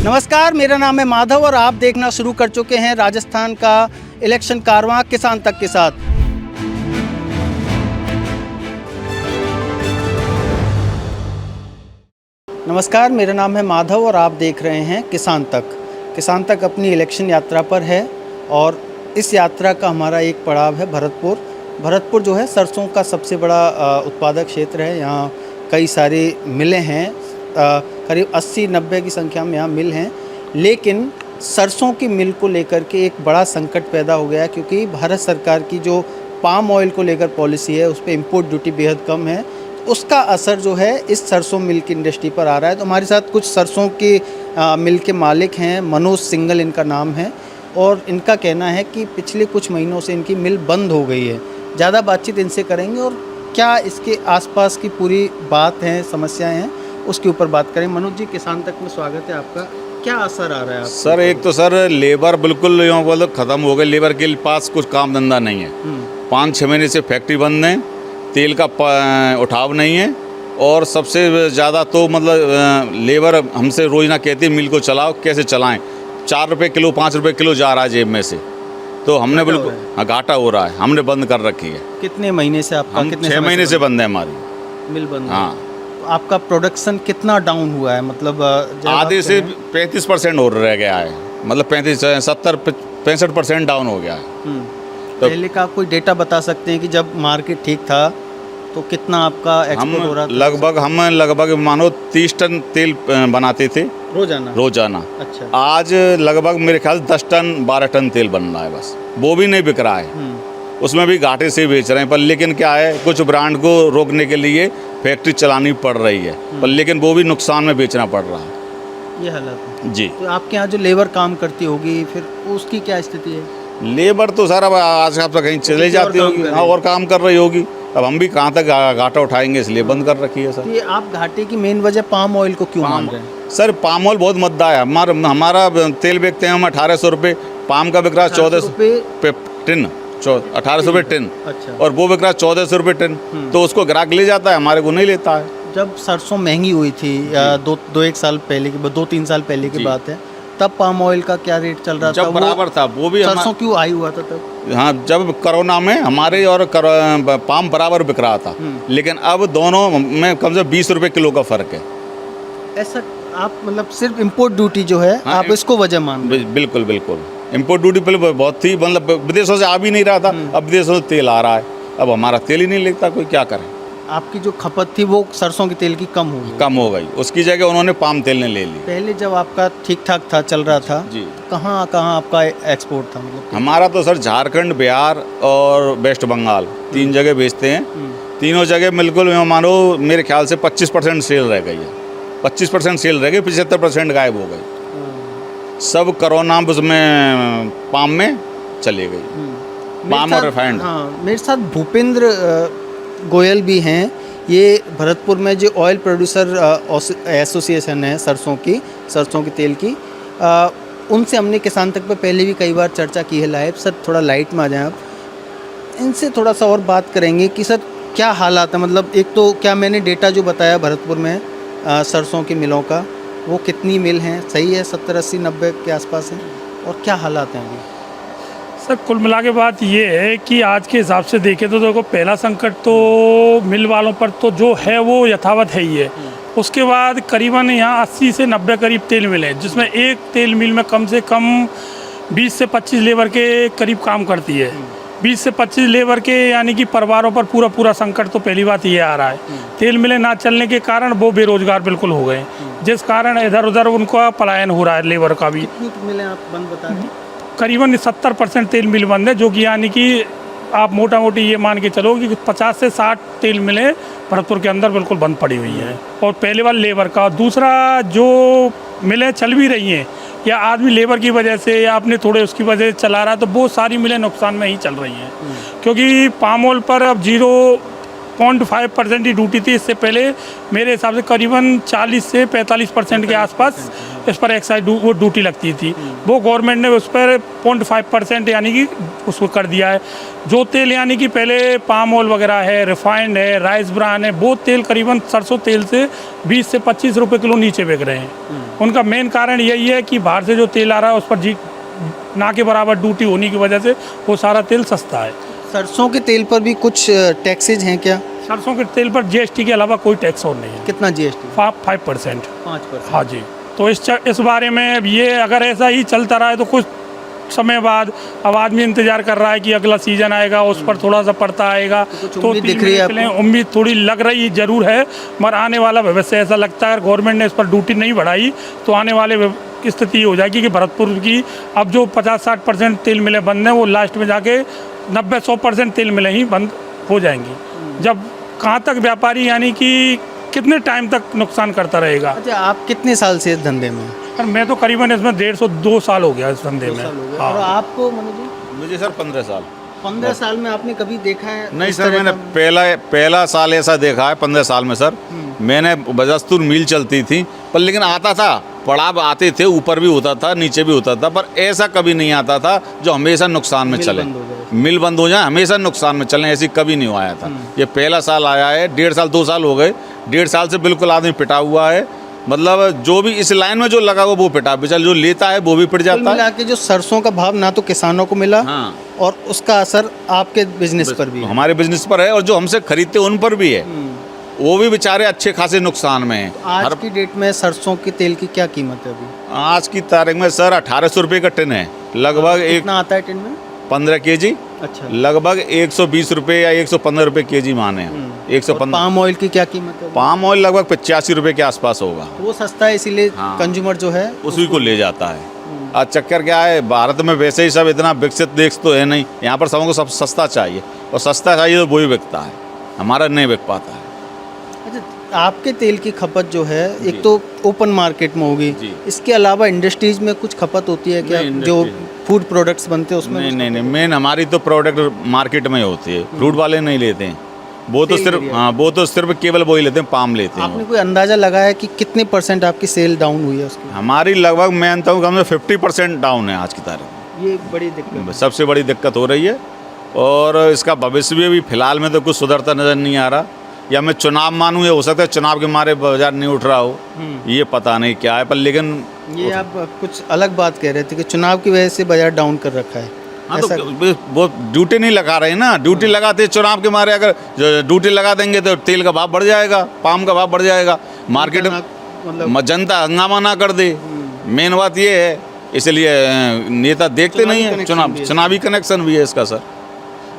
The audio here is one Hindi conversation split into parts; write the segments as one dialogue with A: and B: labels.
A: नमस्कार, मेरा नाम है माधव और आप देखना शुरू कर चुके हैं राजस्थान का इलेक्शन कारवां किसान तक के साथ। नमस्कार, मेरा नाम है माधव और आप देख रहे हैं किसान तक। किसान तक अपनी इलेक्शन यात्रा पर है और इस यात्रा का हमारा एक पड़ाव है भरतपुर। भरतपुर जो है सरसों का सबसे बड़ा उत्पादक क्षेत्र है। यहाँ कई सारी मिलें हैं, करीब 80-90 की संख्या में यहाँ मिल हैं, लेकिन सरसों की मिल को लेकर के एक बड़ा संकट पैदा हो गया है क्योंकि भारत सरकार की जो पाम ऑयल को लेकर पॉलिसी है उस पर इम्पोर्ट ड्यूटी बेहद कम है। उसका असर जो है इस सरसों मिल की इंडस्ट्री पर आ रहा है। तो हमारे साथ कुछ सरसों की मिल के मालिक हैं, मनोज सिंगल इनका नाम है, और इनका कहना है कि पिछले कुछ महीनों से इनकी मिल बंद हो गई है। ज़्यादा बातचीत इनसे करेंगे और क्या इसके आसपास की पूरी बात है, समस्याएं हैं, उसके ऊपर बात करें। मनोज जी, किसान तक में स्वागत है आपका। क्या असर आ रहा है आपको?
B: सर एक तो सर लेबर बिल्कुल यूँ बोलो ख़त्म हो गए। लेबर के पास कुछ काम धंधा नहीं है। 5-6 महीने से फैक्ट्री बंद है, तेल का उठाव नहीं है, और सबसे ज़्यादा तो मतलब लेबर हमसे रोज़ कहती है मिल को चलाओ, कैसे चलाएं। 4 रुपये किलो 5 रुपये किलो जा रहा है जेब में से। तो हमने बिल्कुल घाटा हो रहा है, हमने बंद कर रखी है।
A: कितने महीने से आपका?
B: 6 महीने से बंद है हमारी
A: मिल बंद।
B: हाँ।
A: आपका प्रोडक्शन कितना डाउन हुआ है? मतलब
B: आधे से 35% हो रह गया है, मतलब 70-65% डाउन हो गया है।
A: तो पहले का कोई डेटा बता सकते हैं कि जब मार्केट ठीक था तो कितना आपका एक्सपोर्ट हो रहा था?
B: हम लगभग मानो 30 टन तेल बनाते थे रोजाना।
A: अच्छा।
B: आज लगभग मेरे ख्याल 10 टन 12 टन तेल बन रहा है, बस वो भी नहीं बिक रहा है। उसमें भी घाटे से बेच रहे हैं। पर लेकिन क्या है, कुछ ब्रांड को रोकने के लिए फैक्ट्री चलानी पड़ रही है, पर लेकिन वो भी नुकसान में बेचना पड़ रहा है।
A: ये हालत है
B: जी।
A: तो आपके यहाँ जो लेबर काम करती होगी फिर उसकी क्या स्थिति है?
B: लेबर तो सर अब आज आप कहीं चले जाती होगी, हाँ, और काम कर रही होगी। अब हम भी कहाँ तक घाटा उठाएंगे, इसलिए बंद कर रखी है सर।
A: तो ये आप घाटे की मेन वजह पाम ऑयल को क्यों मान रहे हैं?
B: सर पाम ऑयल बहुत मद्दा है। हमारा तेल बेचते हैं हम 1800 रुपये, पाम का बिक रहा है 1400 रुपये टिन, 1800 रुपये टिन।
A: अच्छा।
B: और वो बिक रहा है 1400 रुपये टिन। तो उसको ग्राहक ले जाता है, हमारे को नहीं लेता है।
A: जब सरसों महंगी हुई थी 2-3 साल पहले की बात है, तब पाम ऑयल का क्या रेट चल रहा था?
B: जब बराबर था वो भी।
A: सरसों क्यों हाई हुआ था तब?
B: हाँ, जब कोरोना में हमारे और पाम बराबर बिक रहा था, लेकिन अब दोनों में कम से 20 रुपये किलो का फ़र्क है।
A: ऐसा आप मतलब सिर्फ इम्पोर्ट ड्यूटी जो है,
B: हाँ,
A: आप इसको वजह मान रहे हैं?
B: बिल्कुल बिल्कुल। इम्पोर्ट ड्यूटी पहले बहुत थी, मतलब विदेशों से आ भी नहीं रहा था, अब विदेशों से तेल आ रहा है। अब हमारा तेल ही नहीं लेता कोई, क्या करें।
A: आपकी जो खपत थी वो सरसों के तेल की कम हो गई,
B: उसकी जगह उन्होंने पाम तेल ने ले ली।
A: पहले जब आपका ठीक ठाक था, चल रहा था
B: जी,
A: कहाँ आपका एक्सपोर्ट था? मतलब
B: हमारा तो सर झारखंड, बिहार और वेस्ट बंगाल 3 जगह बेचते हैं। तीनों जगह बिल्कुल मानो मेरे ख्याल से 25% सेल रह गई है। 25% सेल रह गई, 75% गायब हो गई। सब कोरोना उसमें पाम में चले गई, पाम और रिफाइंड।
A: हाँ, मेरे साथ भूपेंद्र गोयल भी हैं। ये भरतपुर में जो ऑयल प्रोड्यूसर एसोसिएशन है सरसों की तेल की, उनसे हमने किसान तक पे पहले भी कई बार चर्चा की है लाइव। सर थोड़ा लाइट में आ जाएं आप, इनसे थोड़ा सा और बात करेंगे कि सर क्या हालात है। मतलब एक तो क्या मैंने डेटा जो बताया भरतपुर में सरसों की मिलों का, वो कितनी मिल हैं? सही है, 70-80-90 के आसपास हैं? और क्या हालात हैं अभी?
C: सर कुल मिला के बात ये है कि आज के हिसाब से देखें तो देखो, पहला संकट तो मिल वालों पर तो जो है वो यथावत है ही है। उसके बाद करीबन यहाँ 80 से 90 करीब तेल मिल हैं, जिसमें एक तेल मिल में कम से कम 20 से 25 लेबर के करीब काम करती है। 20 से 25 लेबर के यानी कि परिवारों पर पूरा संकट तो पहली बात ये आ रहा है। तेल मिलें ना चलने के कारण वो बेरोजगार बिल्कुल हो गए, जिस कारण इधर उधर उनका पलायन हो रहा है लेबर का भी।
A: कितनी मिलें आप बंद बता दें?
C: करीबन 70% तेल मिल बंद है, जो कि यानी कि आप मोटा मोटी ये मान के चलो कि 50 से 60 तेल मिलें भरतपुर के अंदर बिल्कुल बंद पड़ी हुई हैं। और पहले वाला लेबर का, दूसरा जो मिलें चल भी रही हैं या आदमी लेबर की वजह से या अपने थोड़े उसकी वजह से चला रहा है, तो वो सारी मिलें नुकसान में ही चल रही हैं। क्योंकि पाम ऑयल पर अब 0.5% ही ड्यूटी थी। इससे पहले मेरे हिसाब से करीबन 40 से 45% के आसपास इस पर एक्साइज वो ड्यूटी लगती थी। वो गवर्नमेंट ने उस पर 0.5% यानी कि उसको कर दिया है। जो तेल यानी कि पहले पाम ऑयल वगैरह है, रिफाइंड है, राइस ब्रान है, वो तेल करीबन सरसों तेल से 20 से 25 रुपये किलो नीचे बिक रहे हैं। उनका मेन कारण यही है कि बाहर से जो तेल आ रहा है उस पर ना के बराबर ड्यूटी होने की वजह से वो सारा तेल सस्ता है।
A: सरसों के तेल पर भी कुछ टैक्सेज हैं क्या?
C: सरसों के तेल पर जीएसटी के अलावा कोई टैक्स और नहीं है।
A: कितना जीएसटी?
C: 5%।
A: 5%।
C: हाँ जी। तो इस बारे में ये अगर ऐसा ही चलता रहा है तो कुछ समय बाद अब आदमी इंतजार कर रहा है कि अगला सीजन आएगा, उस पर थोड़ा सा पड़ता आएगा, तो
A: उम्मीद दिख रही है आपको?
C: उम्मीद थोड़ी लग रही जरूर है, मगर आने वाला भविष्य ऐसा लगता है अगर गवर्नमेंट ने इस पर ड्यूटी नहीं बढ़ाई तो आने वाले स्थिति हो जाएगी कि भरतपुर की अब जो 50-60% तेल मिलें बंद हैं वो लास्ट में जाके 90-100% तेल मिलें ही बंद हो जाएंगी। जब कहाँ तक व्यापारी यानी कि कितने टाइम तक नुकसान करता रहेगा।
A: अच्छा, आप कितने साल से इस धंधे में?
C: सर मैं तो करीबन इसमें 150-2 साल हो गया इस धंधे में। हाँ।
A: और आपको मनोज जी?
B: मुझे सर 15 साल।
A: 15 साल में आपने कभी देखा है?
B: नहीं
A: इस
B: सर,
A: तरह
B: मैंने
A: का?
B: पहला साल ऐसा देखा है 15 साल में सर। मैंने बजस्तूर मिल चलती थी पर लेकिन आता था, पड़ाव आते थे, ऊपर भी होता था नीचे भी होता था, पर ऐसा कभी नहीं आता था जो हमेशा नुकसान में चले, मिल बंद हो जाए हमेशा नुकसान में चले, ऐसी कभी नहीं आया था। ये पहला साल आया है। 1.5 साल 2 साल हो गए, 1.5 साल से बिल्कुल आदमी पिटा हुआ है। मतलब जो भी इस लाइन में जो लगा हुआ वो पिटा, बेचारा जो लेता है वो भी पिट जाता है।
A: मिला के जो सरसों का भाव ना तो किसानों को मिला,
B: हाँ,
A: और उसका असर आपके बिजनेस पर भी है।
B: हमारे बिजनेस पर है और जो हमसे खरीदते उन पर भी है, वो भी बेचारे अच्छे खासे नुकसान में हैं।
A: आज की डेट में सरसों के तेल की क्या कीमत है अभी?
B: आज की तारीख में सर 1800 रुपये का टिन है, लगभग एक
A: कितना आता है टिन में?
B: 15 केजी,
A: अच्छा।
B: लगभग 120 रुपये या 115 रुपये केजी माने हैं। 115।
A: पाम ऑयल की क्या कीमत है?
B: पाम ऑयल लगभग 85 रुपये के आसपास होगा।
A: वो सस्ता है इसीलिए
B: हाँ।
A: कंज्यूमर जो है
B: उसी को ले जाता है। आज चक्कर क्या है, भारत में वैसे ही सब इतना विकसित देश तो है नहीं, यहाँ पर सबको सब सस्ता चाहिए और सस्ता चाहिए तो वही बिकता है, हमारा नहीं बिक पाता है।
A: अच्छा, आपके तेल की खपत जो है एक तो ओपन मार्केट में होगी, इसके अलावा इंडस्ट्रीज में कुछ खपत होती है क्या? जो फूड प्रोडक्ट्स बनते हैं उसमें?
B: नहीं, मेन हमारी तो प्रोडक्ट मार्केट में होती है, फ्रूट वाले नहीं लेते हैं, वो तो सिर्फ, हाँ, वो तो सिर्फ केवल वही लेते हैं, पाम लेते हैं।
A: आपने कोई अंदाजा लगाया कि कितने % आपकी सेल डाउन हुई है उसकी?
B: हमारी लगभग मैं मानता हूँ कम से 50% डाउन है आज की तारीख।
A: ये बड़ी दिक्कत,
B: सबसे बड़ी दिक्कत हो रही है और इसका भविष्य भी फिलहाल में तो कुछ सुधरता नज़र नहीं आ रहा। या मैं चुनाव मानूँ, ये हो सकता है चुनाव के मारे बाजार नहीं उठ रहा हो, ये पता नहीं क्या है, पर लेकिन
A: ये आप कुछ अलग बात कह रहे थे कि चुनाव की वजह से बाजार डाउन कर रखा है।
B: हाँ, तो वो ड्यूटी नहीं लगा रहे ना, ड्यूटी लगाते चुनाव के मारे, अगर ड्यूटी लगा देंगे तो तेल का भाव बढ़ जाएगा, पाम का भाव बढ़ जाएगा, मार्केट में जनता हंगामा ना कर दे। मेन बात ये है, इसलिए नेता देखते नहीं है। चुनावी कनेक्शन भी है इसका सर।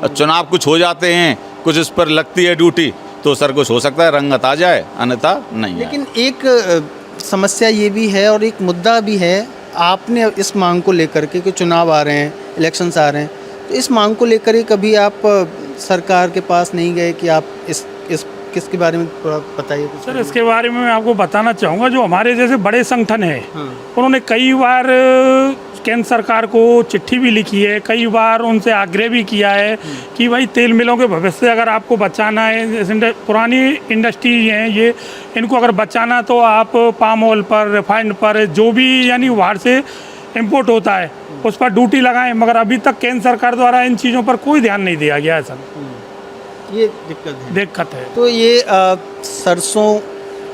B: और चुनाव कुछ हो जाते हैं, कुछ इस पर लगती है ड्यूटी, तो सर कुछ हो सकता है रंगत आ जाए, अन्यथा नहीं।
A: लेकिन एक समस्या ये भी है और एक मुद्दा भी है, आपने इस मांग को लेकर के कि चुनाव आ रहे हैं, इलेक्शंस आ रहे हैं, तो इस मांग को लेकर ही कभी आप सरकार के पास नहीं गए कि आप इस किसके बारे में थोड़ा बताइए?
C: सर इसके बारे में मैं आपको बताना चाहूँगा, जो हमारे जैसे बड़े संगठन हैं, उन्होंने कई बार केंद्र सरकार को चिट्ठी भी लिखी है, कई बार उनसे आग्रह भी किया है कि भाई तेल मिलों के भविष्य अगर आपको बचाना है, जैसे पुरानी इंडस्ट्री हैं ये, इनको अगर बचाना तो आप पाम ऑयल पर, रिफाइंड पर, जो भी यानी बाहर से इंपोर्ट होता है उस पर ड्यूटी लगाएं, मगर अभी तक केंद्र सरकार द्वारा इन चीज़ों पर कोई ध्यान नहीं दिया गया है सर।
A: ये दिक्कत है। तो ये सरसों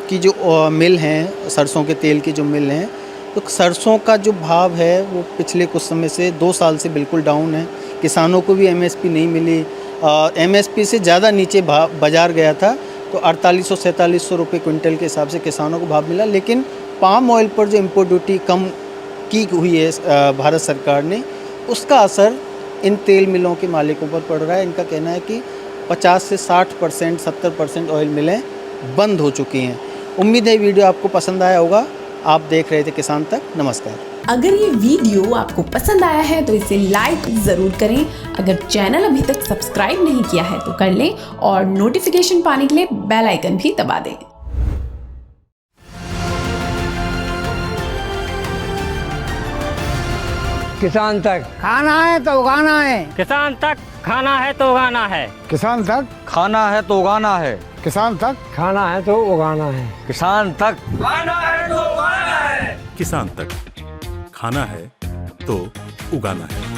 A: की जो मिल हैं, सरसों के तेल की जो मिल हैं, तो सरसों का जो भाव है वो पिछले कुछ समय से 2 साल से बिल्कुल डाउन है। किसानों को भी एमएसपी नहीं मिली, एमएसपी से ज़्यादा नीचे भाव बाजार गया था, तो 4800-4700 रुपये क्विंटल के हिसाब से किसानों को भाव मिला। लेकिन पाम ऑयल पर जो इम्पोर्ट ड्यूटी कम की हुई है भारत सरकार ने, उसका असर इन तेल मिलों के मालिकों पर पड़ रहा है। इनका कहना है कि 50 से 60%, 70% ऑयल मिलें बंद हो चुकी हैं। उम्मीद है वीडियो आपको पसंद आया होगा। आप देख रहे थे किसान तक। नमस्कार।
D: अगर ये वीडियो आपको पसंद आया है तो इसे लाइक ज़रूर करें। अगर चैनल अभी तक सब्सक्राइब नहीं किया है तो कर लें और नोटिफिकेशन पाने के लिए बेल आइकन भी दबा दें।
E: किसान तक खाना है तो उगाना है,
F: किसान तक खाना है तो उगाना है,
E: किसान तक
G: खाना है तो उगाना है,
E: किसान तक खाना है तो उगाना है,
G: किसान तक
C: खाना है तो उगाना है,
H: किसान तक खाना है तो उगाना है।